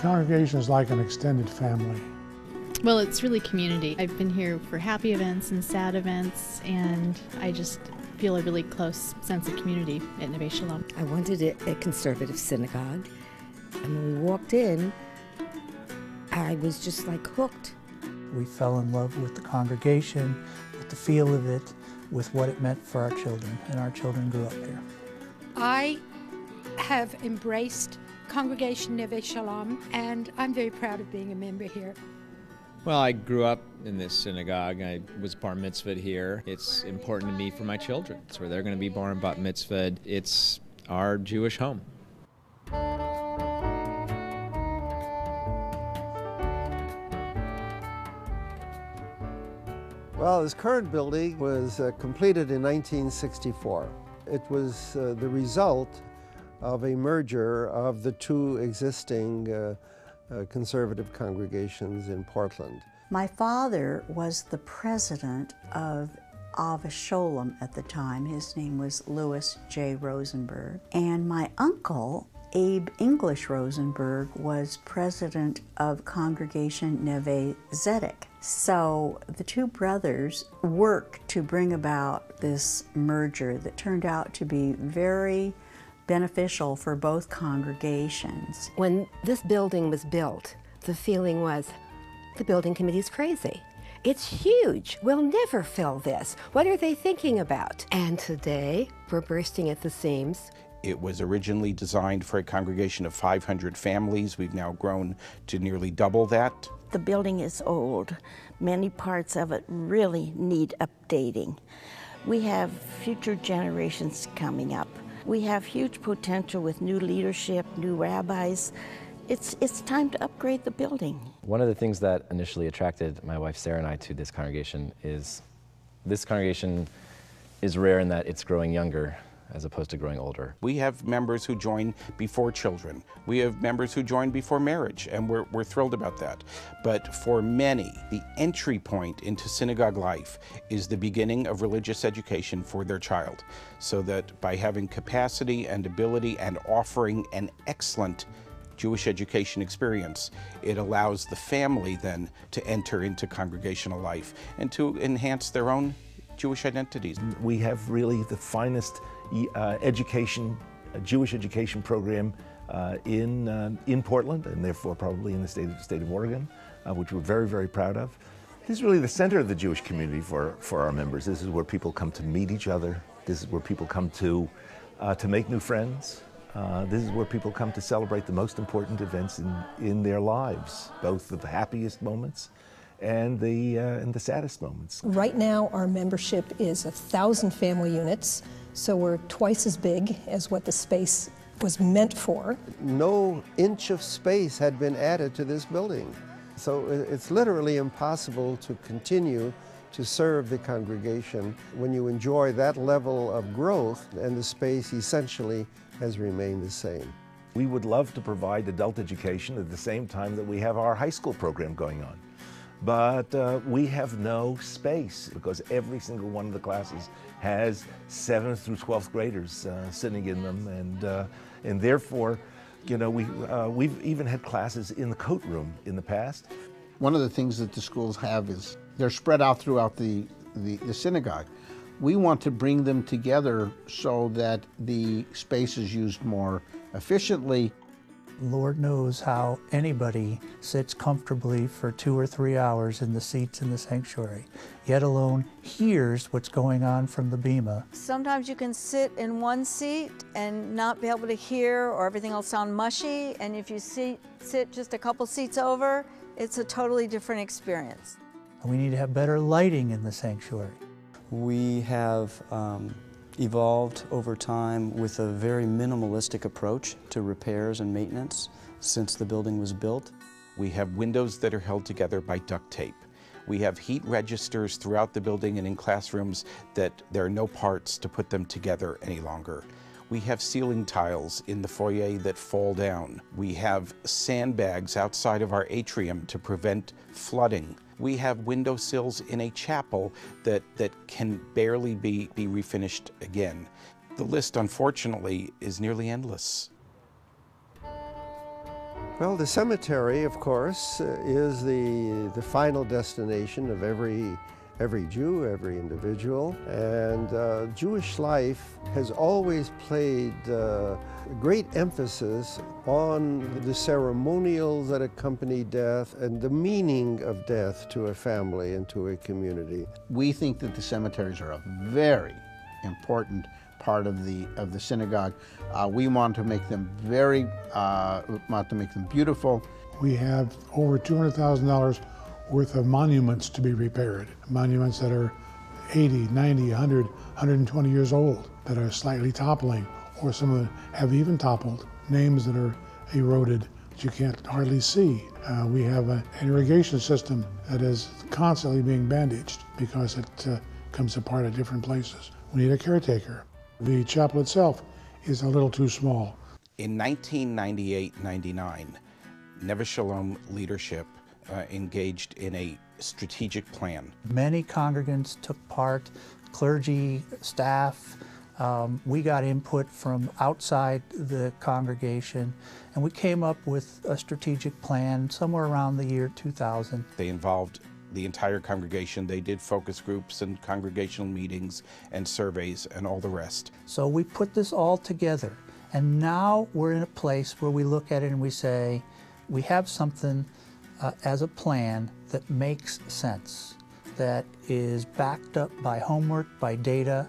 congregation is like an extended family. Well, it's really community. I've been here for happy events and sad events, and I just feel a really close sense of community at Neveh Shalom. I wanted a conservative synagogue, and when we walked in, I was just like hooked. We fell in love with the congregation, with the feel of it, with what it meant for our children, and our children grew up here. I have embraced Congregation Neveh Shalom, and I'm very proud of being a member here. Well, I grew up in this synagogue. I was bar mitzvahed here. It's important to me for my children. It's where they're going to be bar and bat mitzvahed. It's our Jewish home. Well, this current building was completed in 1964. It was the result of a merger of the two existing conservative congregations in Portland. My father was the president of Shalom at the time. His name was Louis J. Rosenberg. And my uncle, Abe English Rosenberg, was president of Congregation Neveh Zedek. So the two brothers worked to bring about this merger that turned out to be very beneficial for both congregations. When this building was built, the feeling was, the building committee's crazy. It's huge. We'll never fill this. What are they thinking about? And today, we're bursting at the seams. It was originally designed for a congregation of 500 families. We've now grown to nearly double that. The building is old. Many parts of it really need updating. We have future generations coming up. We have huge potential with new leadership, new rabbis. It's time to upgrade the building. One of the things that initially attracted my wife Sarah and I to this congregation is rare in that it's growing younger as opposed to growing older. We have members who join before children. We have members who join before marriage, and we're thrilled about that. But for many, the entry point into synagogue life is the beginning of religious education for their child, so that by having capacity and ability and offering an excellent Jewish education experience, it allows the family then to enter into congregational life and to enhance their own Jewish identities. We have really the finest Jewish education program in Portland, and therefore probably in the state of Oregon, which we're very, very proud of. This is really the center of the Jewish community for our members. This is where people come to meet each other. This is where people come to make new friends. This is where people come to celebrate the most important events in their lives, both the happiest moments and the saddest moments. Right now, our membership is 1,000 family units, so we're twice as big as what the space was meant for. No inch of space had been added to this building. So it's literally impossible to continue to serve the congregation when you enjoy that level of growth and the space essentially has remained the same. We would love to provide adult education at the same time that we have our high school program going on. But we have no space because every single one of the classes has 7th through 12th graders sitting in them, and therefore, you know, we've even had classes in the coat room in the past. One of the things that the schools have is they're spread out throughout the synagogue. We want to bring them together so that the space is used more efficiently. Lord knows how anybody sits comfortably for 2 or 3 hours in the seats in the sanctuary, yet alone hears what's going on from the bima. Sometimes you can sit in one seat and not be able to hear, or everything will sound mushy, and if you sit just a couple seats over, it's a totally different experience. We need to have better lighting in the sanctuary. We have evolved over time with a very minimalistic approach to repairs and maintenance since the building was built. We have windows that are held together by duct tape. We have heat registers throughout the building and in classrooms that there are no parts to put them together any longer. We have ceiling tiles in the foyer that fall down. We have sandbags outside of our atrium to prevent flooding. We have windowsills in a chapel that can barely be refinished again. The list, unfortunately, is nearly endless. Well, the cemetery, of course, is the final destination of every Jew, every individual. And Jewish life has always played great emphasis on the ceremonials that accompany death and the meaning of death to a family and to a community. We think that the cemeteries are a very important part of the synagogue. We want to make them beautiful. We have over $200,000 worth of monuments to be repaired. Monuments that are 80, 90, 100, 120 years old, that are slightly toppling, or some of them have even toppled. Names that are eroded that you can't hardly see. We have an irrigation system that is constantly being bandaged because it comes apart at different places. We need a caretaker. The chapel itself is a little too small. In 1998-99, Neveh Shalom leadership engaged in a strategic plan. Many congregants took part, clergy, staff. We got input from outside the congregation, and we came up with a strategic plan somewhere around the year 2000. They involved the entire congregation. They did focus groups and congregational meetings and surveys and all the rest. So we put this all together, and now we're in a place where we look at it and we say, we have something as a plan that makes sense, that is backed up by homework, by data,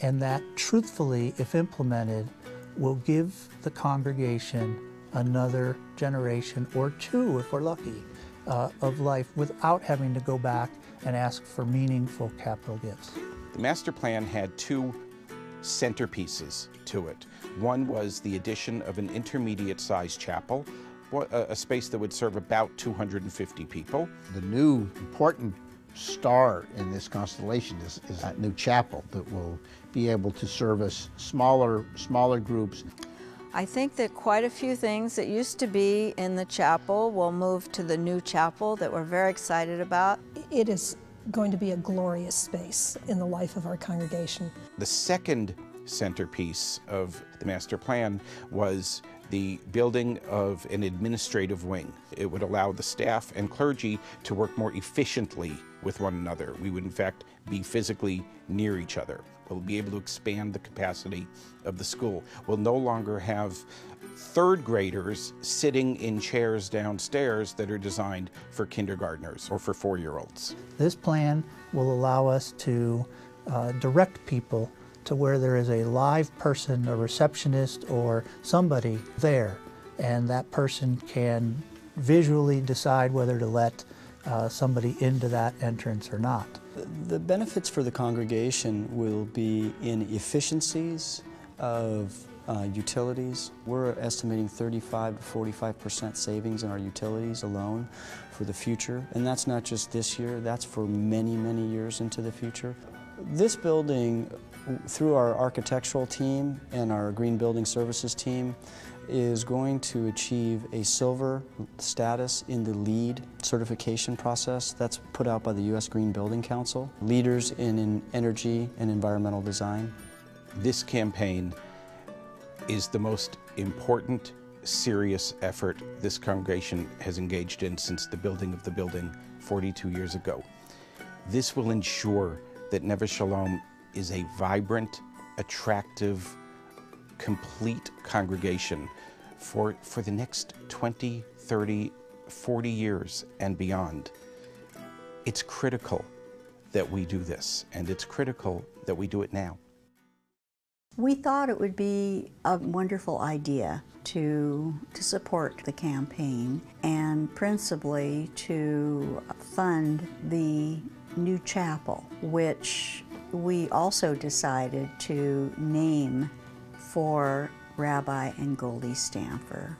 and that truthfully, if implemented, will give the congregation another generation or two, if we're lucky, of life without having to go back and ask for meaningful capital gifts. The master plan had two centerpieces to it. One was the addition of an intermediate-sized chapel, a space that would serve about 250 people. The new important star in this constellation is that new chapel that will be able to service smaller groups. I think that quite a few things that used to be in the chapel will move to the new chapel that we're very excited about. It is going to be a glorious space in the life of our congregation. The second centerpiece of the master plan was the building of an administrative wing. It would allow the staff and clergy to work more efficiently with one another. We would in fact be physically near each other. We'll be able to expand the capacity of the school. We'll no longer have third graders sitting in chairs downstairs that are designed for kindergartners or for 4-year-olds. This plan will allow us to direct people to where there is a live person, a receptionist or somebody there, and that person can visually decide whether to let somebody into that entrance or not. The benefits for the congregation will be in efficiencies of utilities. We're estimating 35 to 45% savings in our utilities alone for the future, and that's not just this year, that's for many, many years into the future. This building, through our architectural team and our Green Building Services team, is going to achieve a silver status in the LEED certification process that's put out by the U.S. Green Building Council, leaders in energy and environmental design. This campaign is the most important, serious effort this congregation has engaged in since the building of the building 42 years ago. This will ensure that Neveh Shalom is a vibrant, attractive, complete congregation for the next 20, 30, 40 years and beyond. It's critical that we do this, and it's critical that we do it now. We thought it would be a wonderful idea to support the campaign and principally to fund the new chapel, which we also decided to name for Rabbi and Goldie Stamfer.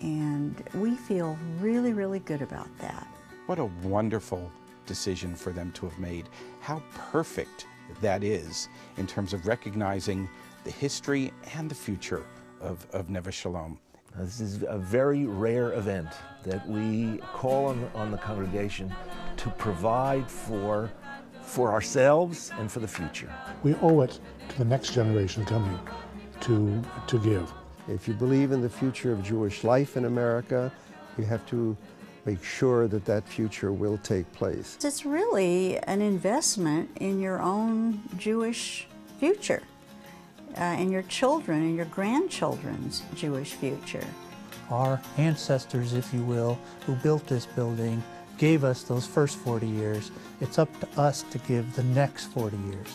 And we feel really, really good about that. What a wonderful decision for them to have made. How perfect that is in terms of recognizing the history and the future of Neveh Shalom. This is a very rare event that we call on the congregation to provide for ourselves and for the future. We owe it to the next generation coming to give. If you believe in the future of Jewish life in America, you have to make sure that that future will take place. It's really an investment in your own Jewish future, in your children and your grandchildren's Jewish future. Our ancestors, if you will, who built this building, gave us those first 40 years. It's up to us to give the next 40 years.